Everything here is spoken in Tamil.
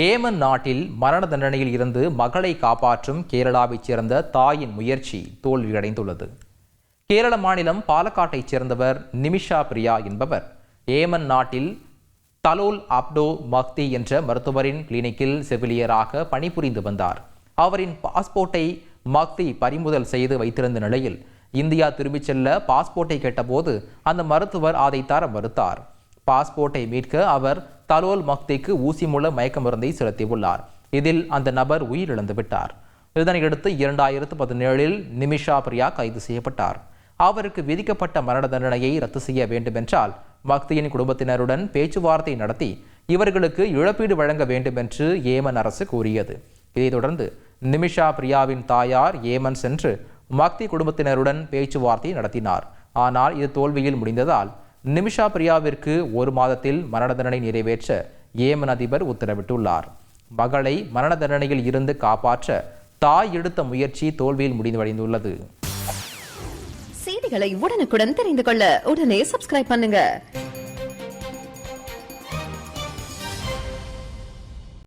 ஏமன் நாட்டில் மரண தண்டனையில் இருந்து மகளை காப்பாற்றும் கேரளாவைச் சேர்ந்த தாயின் முயற்சி தோல்வியடைந்துள்ளது. கேரள மாநிலம் பாலக்காட்டைச் சேர்ந்தவர் நிமிஷா பிரியா என்பவர் ஏமன் நாட்டில் தலோல் அப்டோ மக்தி என்ற மருத்துவரின் கிளினிக்கில் செவிலியராக பணிபுரிந்து வந்தார். அவரின் பாஸ்போர்ட்டை மக்தி பறிமுதல் செய்து வைத்திருந்த நிலையில் இந்தியா திரும்பிச் செல்ல பாஸ்போர்ட்டை கேட்டபோது அந்த மருத்துவர் அதை தர மறுத்தார். பாஸ்போர்ட்டை மீட்க அவர் தலோல் மக்திக்கு ஊசி மூலம் மயக்க மருந்தை செலுத்தியுள்ளார். இதில் அந்த நபர் உயிரிழந்து விட்டார். இதனையடுத்து 2017 நிமிஷா பிரியா கைது செய்யப்பட்டார். அவருக்கு விதிக்கப்பட்ட மரண தண்டனையை ரத்து செய்ய வேண்டுமென்றால் மக்தியின் குடும்பத்தினருடன் பேச்சுவார்த்தை நடத்தி இவர்களுக்கு இழப்பீடு வழங்க வேண்டும் என்று ஏமன் அரசு கூறியது. இதைத் தொடர்ந்து நிமிஷா பிரியாவின் தாயார் ஏமன் சென்று மக்தி குடும்பத்தினருடன் பேச்சுவார்த்தை நடத்தினார். ஆனால் இது தோல்வியில் முடிந்ததால் நிமிஷா பிரியாவிற்கு 1 மாதத்தில் மரண தண்டனை நிறைவேற்ற ஏமன் அதிபர் உத்தரவிட்டுள்ளார். மகளை மரண தண்டனையில் இருந்து காப்பாற்ற தாய் எடுத்த முயற்சி தோல்வியில் முடிவடைந்துள்ளது. செய்திகளை உடனுக்குடன் தெரிந்து கொள்ள உடனே சப்ஸ்கிரைப் பண்ணுங்க.